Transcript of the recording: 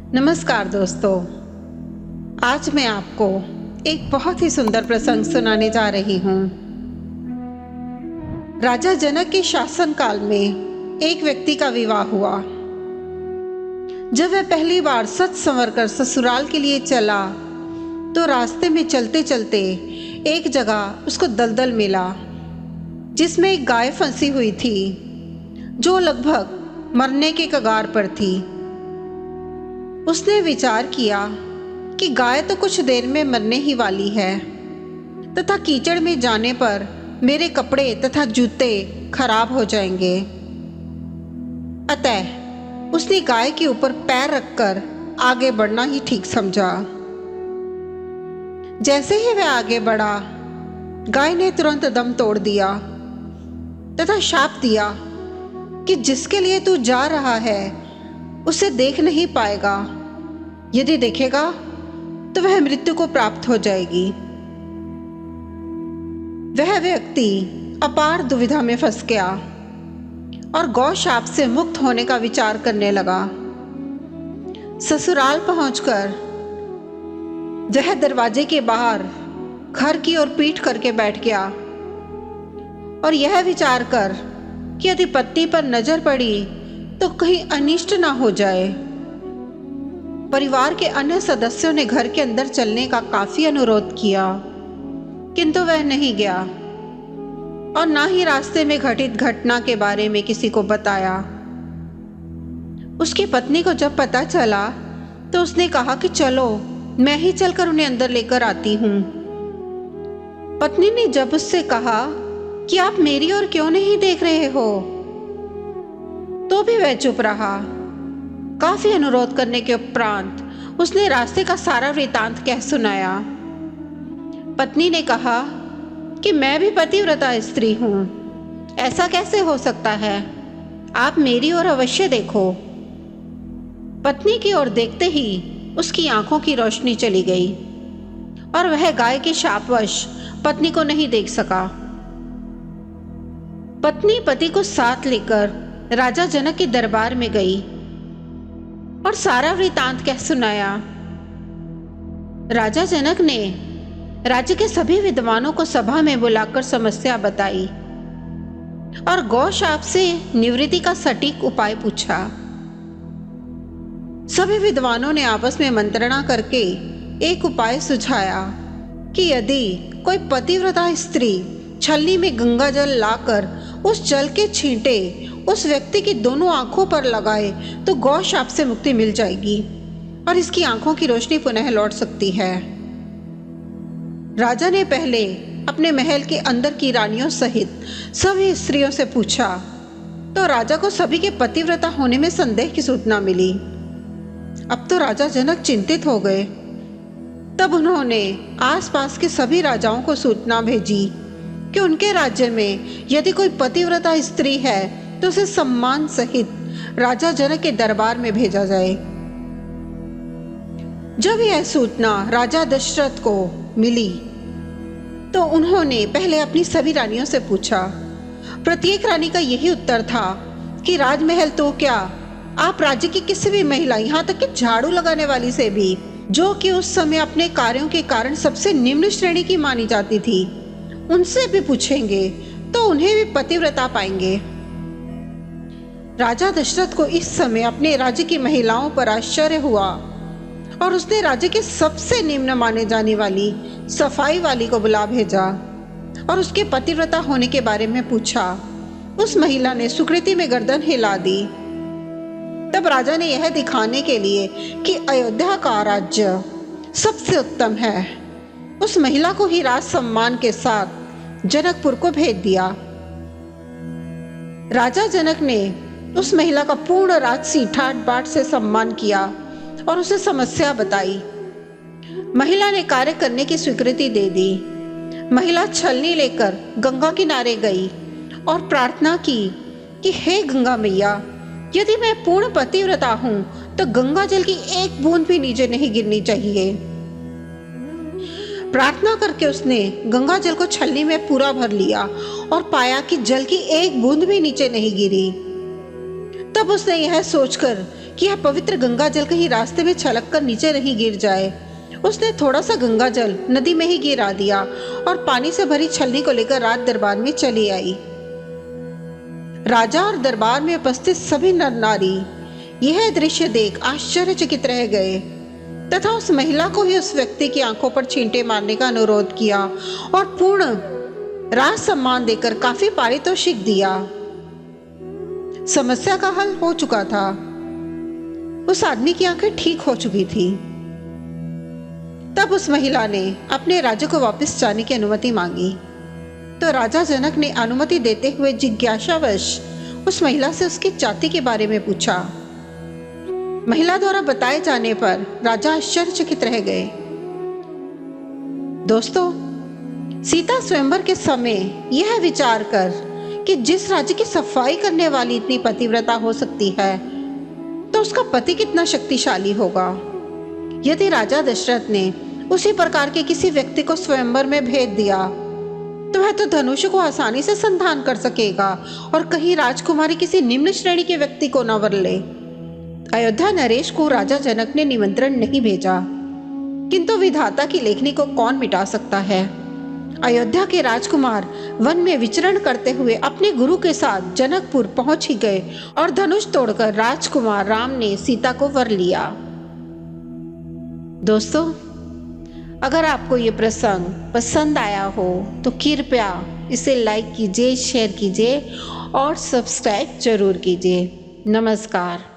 नमस्कार दोस्तों, आज मैं आपको एक बहुत ही सुंदर प्रसंग सुनाने जा रही हूँ। राजा जनक के शासनकाल में एक व्यक्ति का विवाह हुआ। जब वह पहली बार सच संवर कर ससुराल के लिए चला तो रास्ते में चलते चलते एक जगह उसको दलदल मिला जिसमें एक गाय फंसी हुई थी जो लगभग मरने के कगार पर थी। उसने विचार किया कि गाय तो कुछ देर में मरने ही वाली है तथा कीचड़ में जाने पर मेरे कपड़े तथा जूते खराब हो जाएंगे। अतः उसने गाय के ऊपर पैर रखकर आगे बढ़ना ही ठीक समझा। जैसे ही वह आगे बढ़ा, गाय ने तुरंत दम तोड़ दिया तथा शाप दिया कि जिसके लिए तू जा रहा है उसे देख नहीं पाएगा। यदि देखेगा तो वह मृत्यु को प्राप्त हो जाएगी। वह व्यक्ति अपार दुविधा में फंस गया और गौ शाप से मुक्त होने का विचार करने लगा। ससुराल पहुंचकर वह दरवाजे के बाहर घर की ओर पीठ करके बैठ गया और यह विचार कर कि यदि पत्नी पर नजर पड़ी तो कहीं अनिष्ट ना हो जाए। परिवार के अन्य सदस्यों ने घर के अंदर चलने का काफी अनुरोध किया, किंतु वह नहीं गया और ना ही रास्ते में घटित घटना के बारे में किसी को बताया। उसकी पत्नी को जब पता चला तो उसने कहा कि चलो मैं ही चलकर उन्हें अंदर लेकर आती हूं। पत्नी ने जब उससे कहा कि आप मेरी ओर क्यों नहीं देख रहे हो, तो भी वह चुप रहा। काफी अनुरोध करने के उपरांत उसने रास्ते का सारा वृतांत कह सुनाया। पत्नी ने कहा कि मैं भी पतिव्रता स्त्री हूं, ऐसा कैसे हो सकता है, आप मेरी ओर अवश्य देखो। पत्नी की ओर देखते ही उसकी आंखों की रोशनी चली गई और वह गाय के शापवश पत्नी को नहीं देख सका। पत्नी पति को साथ लेकर राजा जनक के दरबार में गई और सारा वृतांत कह सुनाया। राजा जनक ने राज्य के सभी विद्वानों को सभा में बुलाकर समस्या बताई और गौ शाप से निवृत्ति का सटीक उपाय पूछा। सभी विद्वानों ने आपस में मंत्रणा करके एक उपाय सुझाया कि यदि कोई पतिव्रता स्त्री छलनी में गंगा जल लाकर उस जल के छींटे उस व्यक्ति की दोनों आंखों पर लगाए तो गौ शाप से मुक्ति मिल जाएगी और इसकी आंखों की रोशनी पुनः लौट सकती है। राजा ने पहले अपने महल के अंदर की रानियों सहित सभी स्त्रियों से पूछा तो राजा को सभी के पतिव्रता होने में संदेह की सूचना मिली। अब तो राजा जनक चिंतित हो गए। तब उन्होंने आसपास के सभी राजाओं को सूचना भेजी कि उनके राज्य में यदि कोई पतिव्रता स्त्री है तो उसे सम्मान सहित राजा जनक के दरबार में भेजा जाए। जब यह सूचना राजा दशरथ को मिली तो उन्होंने पहले अपनी सभी रानियों से पूछा। प्रत्येक रानी का यही उत्तर था कि राजमहल तो क्या, आप राज्य की किसी भी महिला, यहाँ तक कि झाड़ू लगाने वाली से भी, जो कि उस समय अपने कार्यों के कारण सबसे निम्न श्रेणी की मानी जाती थी, उनसे भी पूछेंगे तो उन्हें भी पतिव्रता पाएंगे। राजा दशरथ को इस समय अपने राज्य की महिलाओं पर आश्चर्य हुआ और उसने राज्य के सबसे निम्न माने जाने वाली सफाई वाली को बुला भेजा और उसके पतिव्रता होने के बारे में पूछा। उस महिला ने सुकृति में गर्दन हिला दी। तब राजा ने यह दिखाने के लिए कि अयोध्या का राज्य सबसे उत्तम है, उस महिला को ही राज सम्मान के साथ जनकपुर को भेज दिया। राजा जनक ने उस महिला का पूर्ण राजसी ठाट बाट से सम्मान किया और उसे समस्या बताई। महिला ने कार्य करने की स्वीकृति दे दी। महिला छलनी लेकर गंगा किनारे गई और प्रार्थना की कि हे गंगा मैया, यदि मैं पूर्ण पतिव्रता हूं तो गंगा जल की एक बूंद भी नीचे नहीं गिरनी चाहिए। प्रार्थना करके उसने गंगा जल को छलनी में पूरा भर लिया और पाया कि जल की एक बूंद भी नीचे नहीं गिरी। तब उसने यह सोचकर कि यह पवित्र गंगा जल कहीं रास्ते में छलक कर नीचे नहीं गिर जाए। उसने थोड़ा सा गंगा जल नदी में ही गिरा दिया और पानी से भरी छलनी को लेकर राज दरबार में चली आई। राजा और दरबार में उपस्थित सभी नर नारी यह दृश्य देख आश्चर्यचकित रह गए तथा उस महिला को भी उस व्यक्ति की आंखों पर छींटे मारने का अनुरोध किया और पूर्ण राज सम्मान देकर काफी पारितोषिक दिया। समस्या का हल हो चुका था। उस आदमी की आंखें ठीक हो चुकी थी। तब उस महिला ने अपने राज्य को वापस जाने की अनुमति मांगी तो राजा जनक ने अनुमति देते हुए जिज्ञासावश उस महिला से उसकी जाति के बारे में पूछा। महिला द्वारा बताए जाने पर राजा आश्चर्यचकित रह गए। दोस्तों, सीता स्वयंवर के समय यह विचार कर कि जिस राज्य की सफाई करने वाली इतनी पतिव्रता हो सकती है तो उसका पति कितना शक्तिशाली होगा। यदि राजा दशरथ ने उसी प्रकार के किसी व्यक्ति को स्वयंवर में भेज दिया तो वह तो धनुष को आसानी से संधान कर सकेगा और कहीं राजकुमारी किसी निम्न श्रेणी के व्यक्ति को न वर ले। अयोध्या नरेश को राजा जनक ने निमंत्रण नहीं भेजा, किंतु विधाता की लेखनी को कौन मिटा सकता है। अयोध्या के राजकुमार वन में विचरण करते हुए अपने गुरु के साथ जनकपुर पहुंच ही गए और धनुष तोड़कर राजकुमार राम ने सीता को वर लिया। दोस्तों, अगर आपको ये प्रसंग पसंद आया हो तो कृपया इसे लाइक कीजिए, शेयर कीजिए और सब्सक्राइब जरूर कीजिए। नमस्कार।